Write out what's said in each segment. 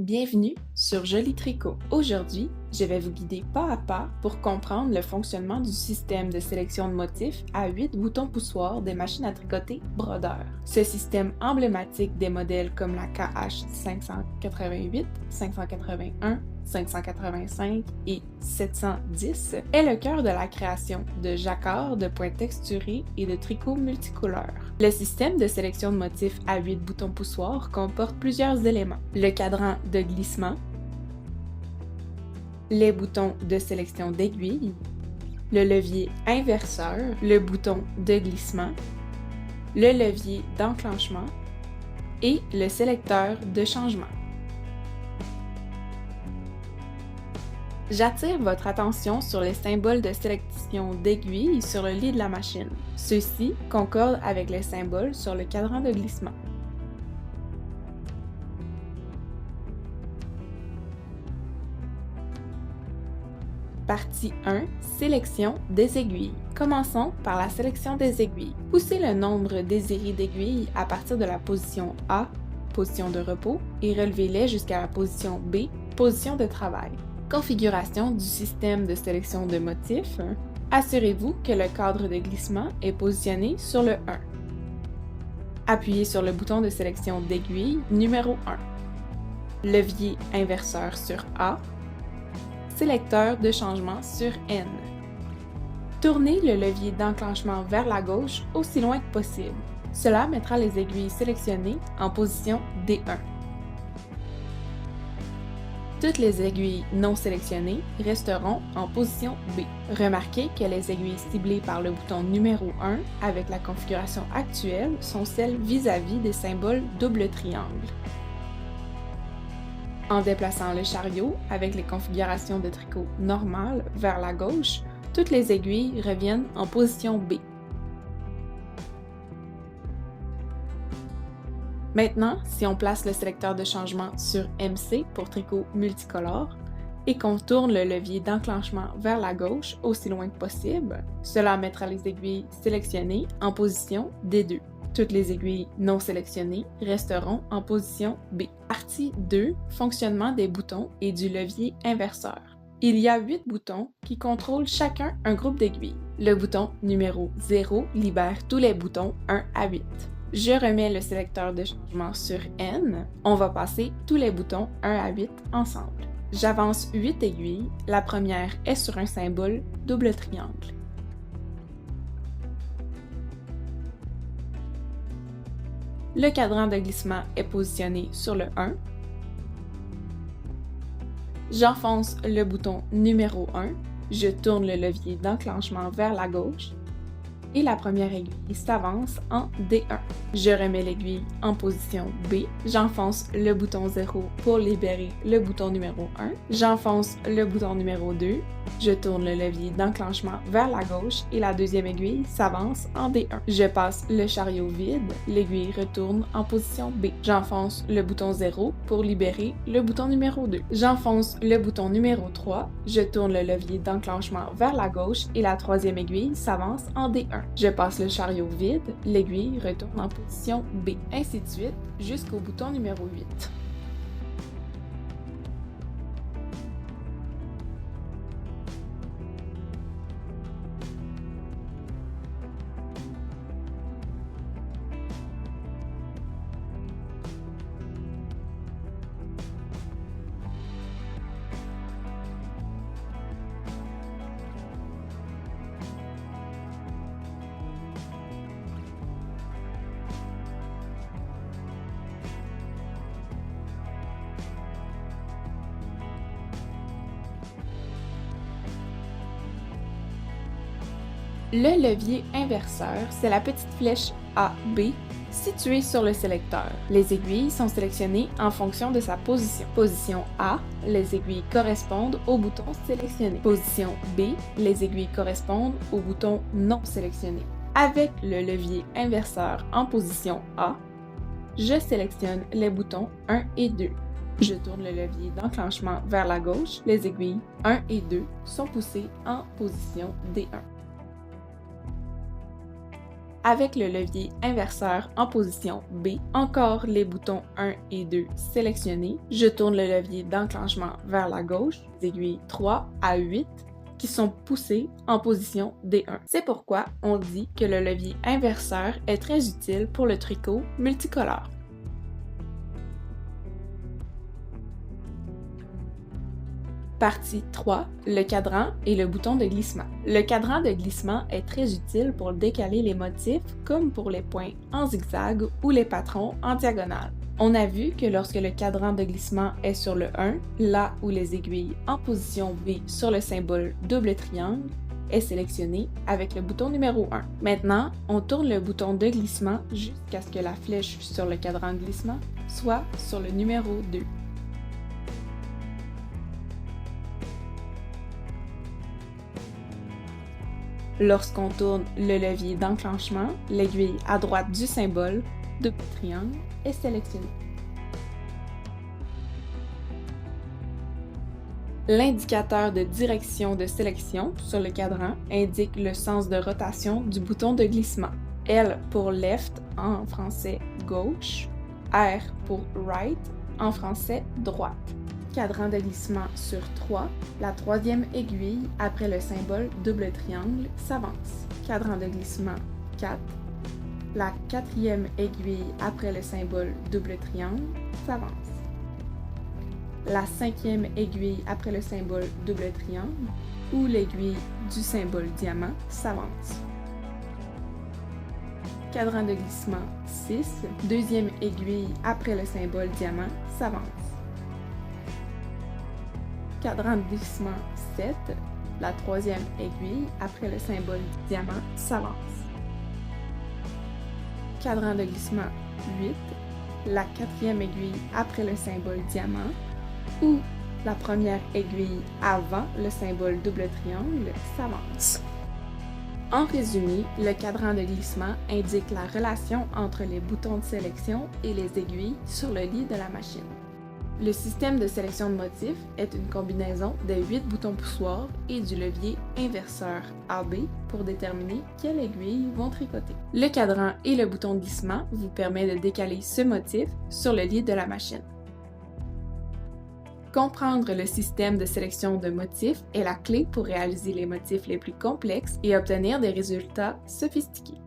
Bienvenue sur Joli Tricot. Aujourd'hui, je vais vous guider pas à pas pour comprendre le fonctionnement du système de sélection de motifs à 8 boutons poussoirs des machines à tricoter brodeur. Ce système emblématique des modèles comme la KH 588, 581, 585 et 710 est le cœur de la création de jacquards, de points texturés et de tricots multicouleurs. Le système de sélection de motifs à 8 boutons poussoirs comporte plusieurs éléments. Le cadran de glissement, les boutons de sélection d'aiguille, le levier inverseur, le bouton de glissement, le levier d'enclenchement et le sélecteur de changement. J'attire votre attention sur les symboles de sélection d'aiguille sur le lit de la machine. Ceux-ci concordent avec les symboles sur le cadran de glissement. Partie 1. Sélection des aiguilles. Commençons par la sélection des aiguilles. Poussez le nombre désiré d'aiguilles à partir de la position A, position de repos, et relevez-les jusqu'à la position B, position de travail. Configuration du système de sélection de motifs. Assurez-vous que le cadre de glissement est positionné sur le 1. Appuyez sur le bouton de sélection d'aiguille numéro 1. Levier inverseur sur A. Sélecteur de changement sur N. Tournez le levier d'enclenchement vers la gauche aussi loin que possible. Cela mettra les aiguilles sélectionnées en position D1. Toutes les aiguilles non sélectionnées resteront en position B. Remarquez que les aiguilles ciblées par le bouton numéro 1 avec la configuration actuelle sont celles vis-à-vis des symboles double triangle. En déplaçant le chariot avec les configurations de tricot normales vers la gauche, toutes les aiguilles reviennent en position B. Maintenant, si on place le sélecteur de changement sur MC pour tricot multicolore et qu'on tourne le levier d'enclenchement vers la gauche aussi loin que possible, cela mettra les aiguilles sélectionnées en position D2. Toutes les aiguilles non sélectionnées resteront en position B. Partie 2. Fonctionnement des boutons et du levier inverseur. Il y a 8 boutons qui contrôlent chacun un groupe d'aiguilles. Le bouton numéro 0 libère tous les boutons 1 à 8. Je remets le sélecteur de changement sur N. On va passer tous les boutons 1 à 8 ensemble. J'avance 8 aiguilles. La première est sur un symbole double triangle. Le cadran de glissement est positionné sur le 1. J'enfonce le bouton numéro 1. Je tourne le levier d'enclenchement vers la gauche. Et la première aiguille s'avance en D1. Je remets l'aiguille en position B. J'enfonce le bouton 0 pour libérer le bouton numéro 1. J'enfonce le bouton numéro 2. Je tourne le levier d'enclenchement vers la gauche et la deuxième aiguille s'avance en D1. Je passe le chariot vide. L'aiguille retourne en position B. J'enfonce le bouton 0 pour libérer le bouton numéro 2. J'enfonce le bouton numéro 3. Je tourne le levier d'enclenchement vers la gauche et la troisième aiguille s'avance en D1. Je passe le chariot vide, l'aiguille retourne en position B, ainsi de suite jusqu'au bouton numéro 8. Le levier inverseur, c'est la petite flèche AB située sur le sélecteur. Les aiguilles sont sélectionnées en fonction de sa position. Position A, les aiguilles correspondent au bouton sélectionné. Position B, les aiguilles correspondent au bouton non sélectionné. Avec le levier inverseur en position A, je sélectionne les boutons 1 et 2. Je tourne le levier d'enclenchement vers la gauche. Les aiguilles 1 et 2 sont poussées en position D1. avec le levier inverseur en position B, encore les boutons 1 et 2 sélectionnés, je tourne le levier d'enclenchement vers la gauche, les aiguilles 3 à 8, qui sont poussées en position D1. C'est pourquoi on dit que le levier inverseur est très utile pour le tricot multicolore. Partie 3, le cadran et le bouton de glissement. Le cadran de glissement est très utile pour décaler les motifs comme pour les points en zigzag ou les patrons en diagonale. On a vu que lorsque le cadran de glissement est sur le 1, là où les aiguilles en position V sur le symbole double triangle est sélectionné avec le bouton numéro 1. Maintenant, on tourne le bouton de glissement jusqu'à ce que la flèche sur le cadran de glissement soit sur le numéro 2. Lorsqu'on tourne le levier d'enclenchement, l'aiguille à droite du symbole double triangle est sélectionnée. L'indicateur de direction de sélection sur le cadran indique le sens de rotation du bouton de glissement. L pour left en français gauche, R pour right en français droite. Cadran de glissement sur 3, la troisième aiguille après le symbole double triangle s'avance. Cadran de glissement 4, la quatrième aiguille après le symbole double triangle s'avance. La cinquième aiguille après le symbole double triangle ou l'aiguille du symbole diamant s'avance. Cadran de glissement 6, deuxième aiguille après le symbole diamant s'avance. Cadran de glissement 7, la troisième aiguille après le symbole diamant s'avance. Cadran de glissement 8, la quatrième aiguille après le symbole diamant ou la première aiguille avant le symbole double triangle s'avance. En résumé, le cadran de glissement indique la relation entre les boutons de sélection et les aiguilles sur le lit de la machine. Le système de sélection de motifs est une combinaison de 8 boutons poussoirs et du levier inverseur AB pour déterminer quelles aiguilles vont tricoter. Le cadran et le bouton de glissement vous permettent de décaler ce motif sur le lit de la machine. Comprendre le système de sélection de motifs est la clé pour réaliser les motifs les plus complexes et obtenir des résultats sophistiqués.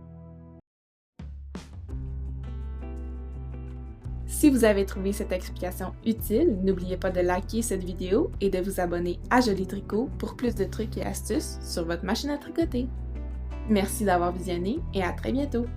Si vous avez trouvé cette explication utile, n'oubliez pas de liker cette vidéo et de vous abonner à Joli Tricot pour plus de trucs et astuces sur votre machine à tricoter. Merci d'avoir visionné et à très bientôt!